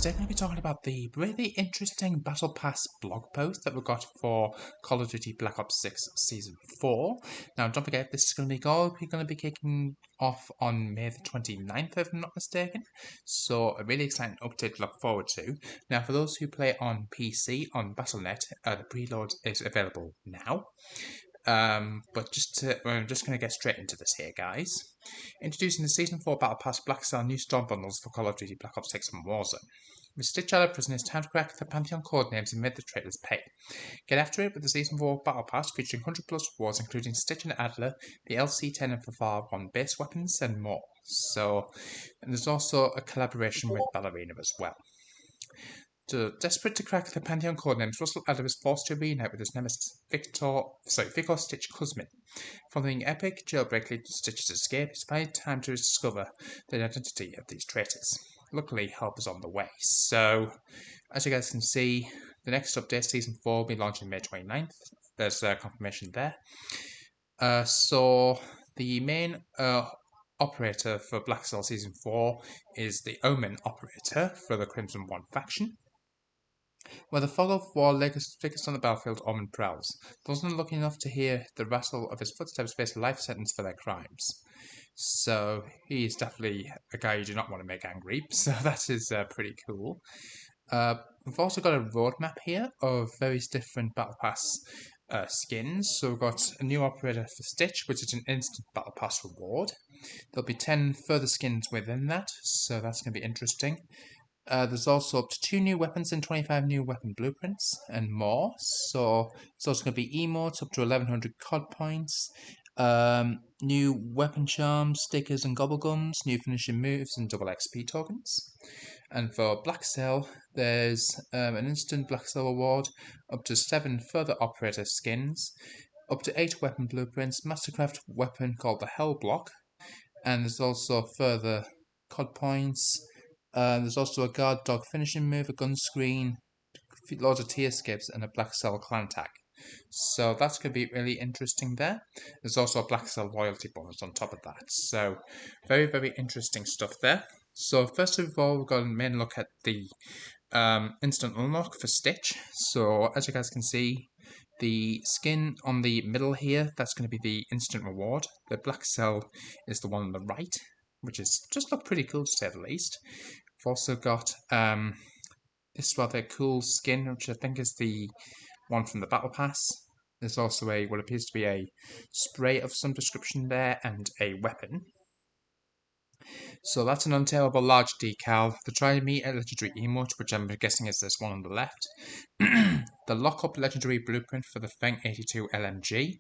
today I'm going to be talking about the really interesting Battle Pass blog post that we got for Call of Duty Black Ops 6 Season 4. Now, don't forget, this is going to be kicking off on May the 29th, if I'm not mistaken. So, a really exciting update to look forward to. Now, for those who play on PC, on Battle.net, the preload is available now. But we're just going to get straight into this here, guys. Introducing the Season 4 Battle Pass BLACKCELL new Storm Bundles for Call of Duty Black Ops 6 and Warzone. With Stitch out of prison, it's time to crack the Pantheon codenames and make the traitors pay. Get after it with the Season 4 Battle Pass featuring 100 plus rewards including Stitch and Adler, the LC-10 and FFR-1 base weapons, and more. And there's also a collaboration with Ballerina as well. Desperate to crack the Pantheon codenames, Russell Adler is forced to reunite with his nemesis Victor Stitch Kuzmin. Following epic jailbreak leading to Stitch's escape, it's finally time to discover the identity of these traitors. Luckily, help is on the way. So, as you guys can see, the next update, Season 4, will be launching May 29th. There's confirmation there. So, the main operator for BLACKCELL Season 4 is the Omen operator for the Crimson One faction. Where the fog of war lingers on the battlefield, Omen prowls. Those not lucky enough to hear the rattle of his footsteps face a life sentence for their crimes. So he is definitely a guy you do not want to make angry. So that is pretty cool. We've also got a roadmap here of various different Battle Pass skins. So we've got a new operator for Stitch, which is an instant Battle Pass reward. There'll be 10 further skins within that, so that's going to be interesting. There's also up to 2 new weapons and 25 new weapon blueprints and more. So it's also going to be emotes up to 1100 COD points, new weapon charms, stickers and gobblegums, new finishing moves and double XP tokens. And for BLACKCELL, there's an instant BLACKCELL award, up to 7 further operator skins, up to 8 weapon blueprints, mastercraft weapon called the Hell Block, and there's also further COD points. There's also a guard dog finishing move, a gun screen, loads of T-escapes, and a BLACKCELL clan tag. So that's going to be really interesting there. There's also a BLACKCELL loyalty bonus on top of that. So very, very interesting stuff there. So first of all, we've got a main look at the instant unlock for Stitch. So as you guys can see, the skin on the middle here, that's going to be the instant reward. The BLACKCELL is the one on the right, which is just look pretty cool to say the least. We've also got this rather cool skin, which I think is the one from the Battle Pass. There's also what appears to be a spray of some description there and a weapon. So that's an untailable large decal. The Try Me a legendary emote, which I'm guessing is this one on the left. The Lock-Up legendary blueprint for the Feng 82 LMG.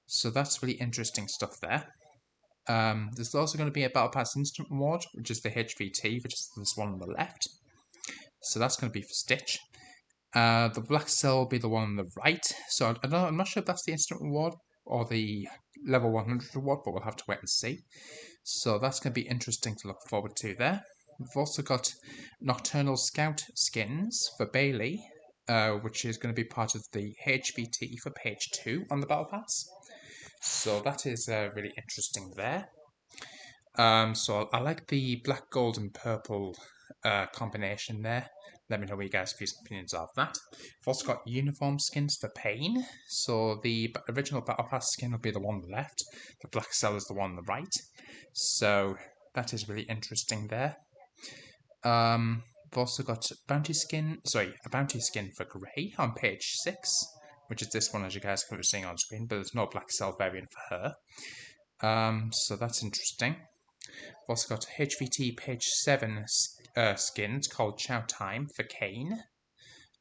So that's really interesting stuff there. There's also going to be a Battle Pass instant reward, which is the HVT, which is this one on the left. So that's going to be for Stitch. The BLACKCELL will be the one on the right. So I'm not sure if that's the instant reward or the level 100 reward, but we'll have to wait and see. So that's going to be interesting to look forward to there. We've also got Nocturnal Scout skins for Bailey, which is going to be part of the HVT for page 2 on the Battle Pass. So that is really interesting there. So I like the black, gold, and purple combination there. Let me know what you guys' views and opinions of that. We've also got uniform skins for Pain. So the original Battle Pass skin will be the one on the left. The BLACKCELL is the one on the right. So that is really interesting there. We've also got a bounty skin for Grey on page 6, which is this one as you guys can be seeing on screen, but there's no BLACKCELL variant for her. So that's interesting. We've also got HVT page 7 skins called Chow Time for Kane.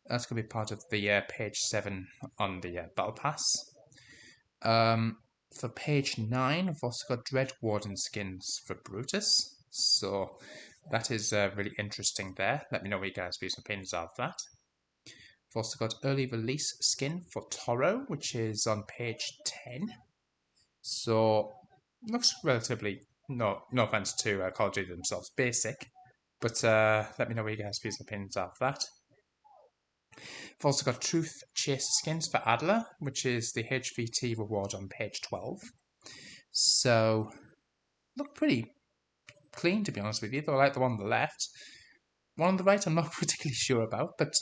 That's going to be part of the page 7 on the Battle Pass. For page 9, we've also got Dread Warden skins for Brutus. So that is really interesting there. Let me know what you guys' views and opinions of that. We've also got Early Release skin for Toro, which is on page 10. So looks relatively, no offense to Call of Duty themselves, basic. But let me know what you guys' views and opinions of that. We've also got Truth Chase skins for Adler, which is the HVT reward on page 12. So look pretty clean, to be honest with you, though I like the one on the left. one on the right I'm not particularly sure about, but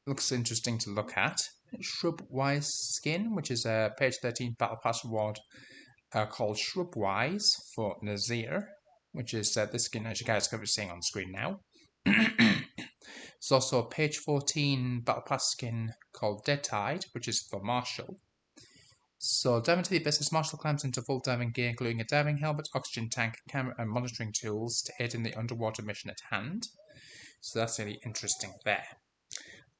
looks interesting to look at. Shrubwise skin, which is a page 13 Battle Pass reward called Shrubwise for Nazir, which is this skin as you guys can be seeing on screen now. There's also a page 14 Battle Pass skin called Dead Tide, which is for Marshall. So, diving to the abyss, Marshall climbs into full diving gear, including a diving helmet, oxygen tank, camera, and monitoring tools to aid in the underwater mission at hand. So that's really interesting there.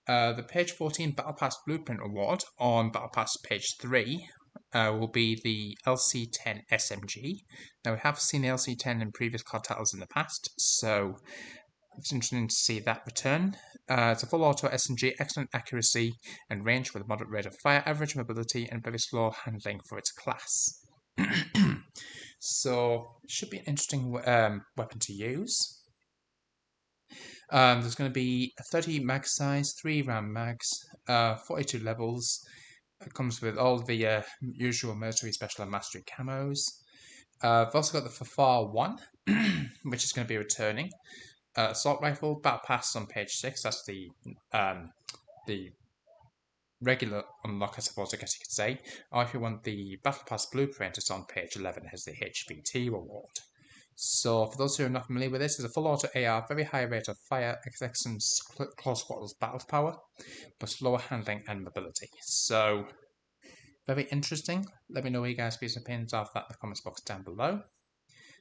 The page 14 Battle Pass Blueprint Award on Battle Pass page 3 will be the LC10 SMG. Now, we have seen the LC10 in previous card titles in the past, so it's interesting to see that return. It's a full auto SMG, excellent accuracy and range with a moderate rate of fire, average mobility, and very slow handling for its class. So, it should be an interesting weapon to use. There's going to be a 30 mag size, 3 round mags, 42 levels. It comes with all the usual military special and mastery camos. I've also got the Fafar 1, which is going to be returning. Assault rifle, battle pass on page 6. That's the regular unlock, I suppose, I guess you could say. Or if you want the battle pass blueprint, it's on page 11 as the HVT reward. So, for those who are not familiar with this, it's a full auto AR, very high rate of fire, excellent close quarters battle power, but slower handling and mobility. So, very interesting. Let me know what you guys' opinions of that in the comments box down below.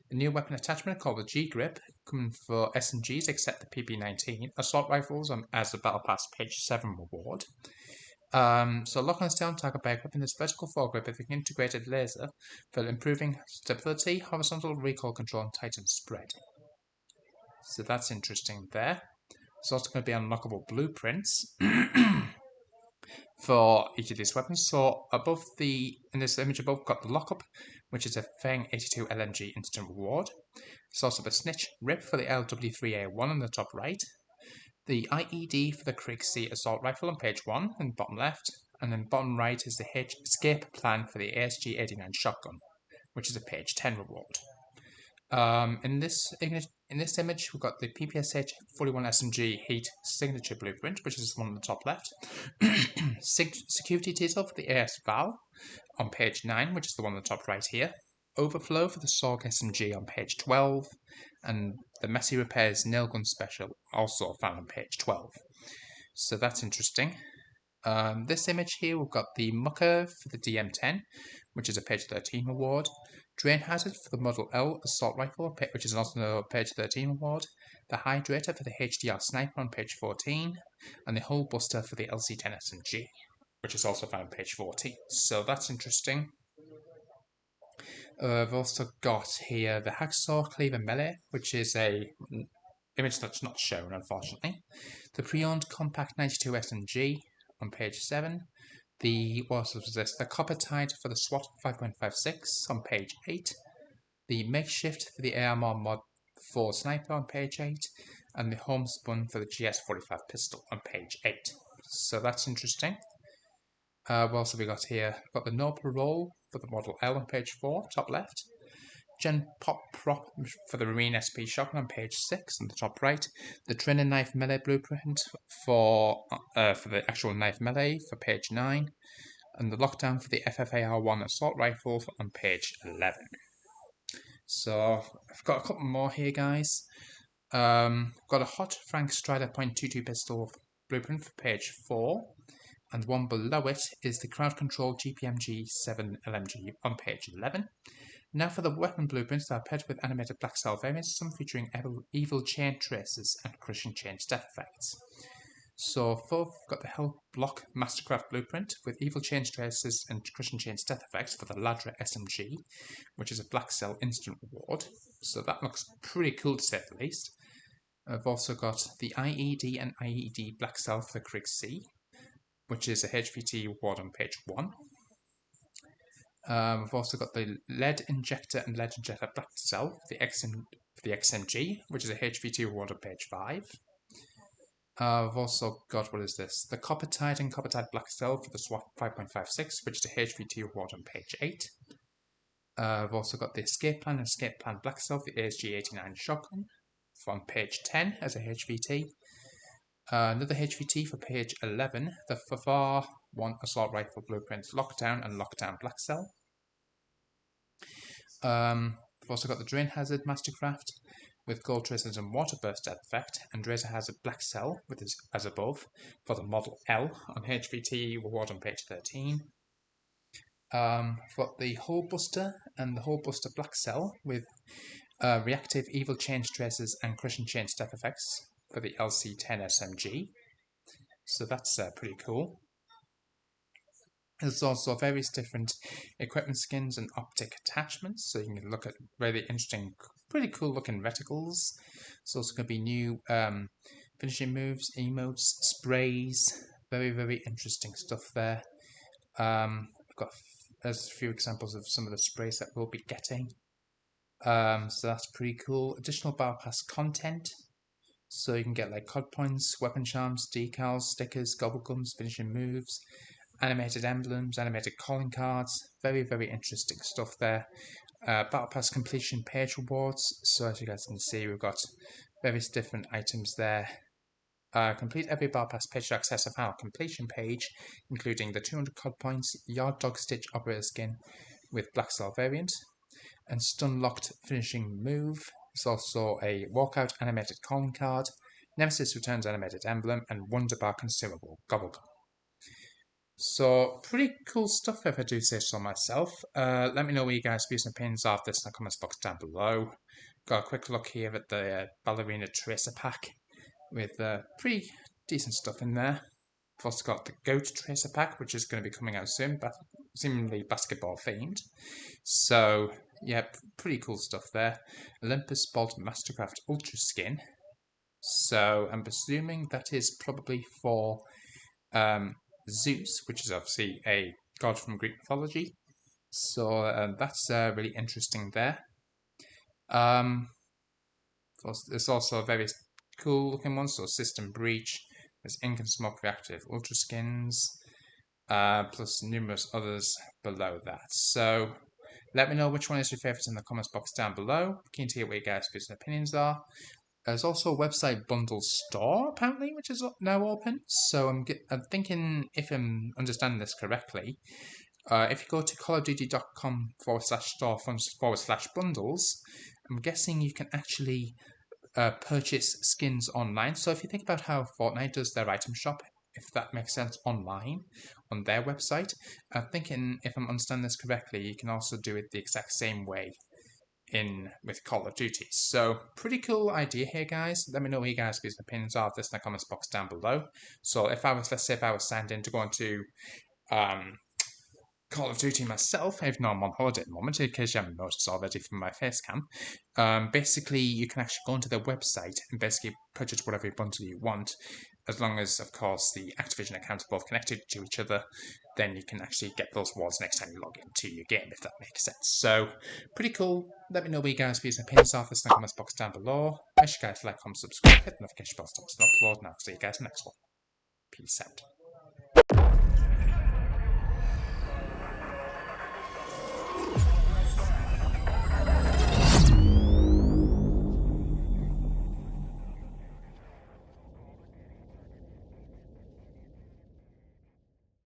The new weapon attachment called the G-Grip, coming for SMGs except the PP-19, assault rifles as the Battle Pass page 7 reward. So lock on the down target by equipping this vertical foregrip with an integrated laser for improving stability, horizontal recoil control, and tighten spread. So that's interesting there. There's also going to be unlockable blueprints for each of these weapons. So in this image above, we've got the lockup, which is a Fang 82 LMG instant reward. There's also the snitch rip for the LW3A1 on the top right. The IED for the Kriegsee assault rifle on page 1 and bottom left, and then bottom right is the escape plan for the ASG-89 shotgun, which is a page 10 reward. In this image, we've got the PPSH-41 SMG Heat signature blueprint, which is the one on the top left. Security teasel for the AS Val on page 9, which is the one on the top right here. Overflow for the SOG SMG on page 12, and the Messy Repairs nail gun special also found on page 12. So that's interesting. This image here, we've got the Mucker for the DM10, which is a page 13 award. Drain Hazard for the Model L assault rifle, which is also a page 13 award. The Hydrator for the HDR sniper on page 14, and the Hull Buster for the LC10 SMG, which is also found on page 14. So that's interesting. I've also got here the Hacksaw Cleaver Melee, which is a image that's not shown, unfortunately. The pre-owned Compact 92 SMG on page 7. What was this? The Copper Tide for the SWAT 5.56 on page 8. The Makeshift for the ARMor Mod 4 Sniper on page 8. And the Homespun for the GS45 pistol on page 8. So that's interesting. What else have we got here? We've got the No Parole for the Model L on page 4, top left. Gen Pop Prop for the Marine SP shotgun on page 6 on the top right. The Trainer Knife Melee blueprint for the actual knife melee for page 9. And the Lockdown for the FFAR1 assault rifle on page 11. So I've got a couple more here, guys. I've got a Hot Frank Strider .22 pistol blueprint for page 4. And one below it is the Crowd Control GPMG-7 LMG on page 11. Now for the weapon blueprints that are paired with animated BLACKCELL variants, some featuring evil chain traces and crushing chain death effects. So we've got the Hell Block Mastercraft blueprint with evil chain traces and crushing chain death effects for the Ladra SMG, which is a BLACKCELL instant reward. So that looks pretty cool to say the least. I've also got the IED and IED BLACKCELL for the Kriegsee, which is a HVT award on page 1. We've also got the Lead Injector and Lead Injector BLACKCELL for the XMG, which is a HVT award on page 5. We've also got, what is this? The Copper Tide and Copper Tide BLACKCELL for the SWAT 5.56, which is a HVT award on page 8. We've also got the Escape Plan and Escape Plan BLACKCELL for the ASG-89 shotgun. from page 10 as a HVT. Another HVT for page 11, the FFAR 1 Assault Rifle Blueprints Lockdown and Lockdown BLACKCELL. We've also got the Drain Hazard Mastercraft with Gold Tracers and Water Burst effect, and Razor Hazard BLACKCELL with his, as above for the Model L on HVT reward on page 13. We've got the Hole Buster and the Hole Buster BLACKCELL with reactive evil change tracers and crushing chain step effects for the LC10 SMG. So that's pretty cool. There's also various different equipment skins and optic attachments, so you can look at really interesting, pretty cool looking reticles. There's also going to be new finishing moves, emotes, sprays, very interesting stuff there. I've got there's a few examples of some of the sprays that we'll be getting. So that's pretty cool. Additional Battle Pass content. So you can get like COD points, weapon charms, decals, stickers, gobble gums, finishing moves, animated emblems, animated calling cards. Very interesting stuff there. Battle Pass completion page rewards. So as you guys can see, we've got various different items there. Complete every Battle Pass page to access a final completion page, including the 200 COD points, Yard Dog Stitch Operator skin with BLACKCELL variant, and Stun Locked finishing move. There's also a Walkout animated calling card, Nemesis Returns animated emblem, and Wonderbar consumable Gobblegum. So pretty cool stuff if I do say so myself. Let me know what you guys' views and opinions are of this in the comments box down below. Got a quick look here at the Ballerina Tracer pack with pretty decent stuff in there. We've also got the Goat Tracer pack, which is going to be coming out soon, but seemingly basketball themed. So yeah, pretty cool stuff there. Olympus Bolt Mastercraft Ultra Skin. So I'm assuming that is probably for Zeus, which is obviously a god from Greek mythology. So that's really interesting there. There's also a very cool looking one, so System Breach, there's Ink and Smoke Reactive Ultra Skins, plus numerous others below that. So let me know which one is your favourite in the comments box down below. Keen to hear what your guys' views and opinions are. There's also a website bundle store apparently, which is now open. So I'm thinking, if I'm understanding this correctly, if you go to callofduty.com/store/bundles, I'm guessing you can actually purchase skins online. So if you think about how Fortnite does their item shop, if that makes sense, online on their website, I'm thinking, if I'm understanding this correctly, you can also do it the exact same way with Call of Duty. So pretty cool idea here, guys. Let me know what you guys' views and opinions are of this in the comments box down below. So if I was, let's say if I was signed in to go into Call of Duty myself, even though I'm on holiday at the moment, in case you haven't noticed already from my face cam, basically you can actually go onto their website and basically purchase whatever bundle you want, as long as, of course, the Activision accounts are both connected to each other. Then you can actually get those rewards next time you log into your game, if that makes sense. So, pretty cool. Let me know what you guys' views and opinions are this in the comments box down below. Make sure you guys like, comment, subscribe, hit the notification bell to upload, and I'll see you guys in the next one. Peace out.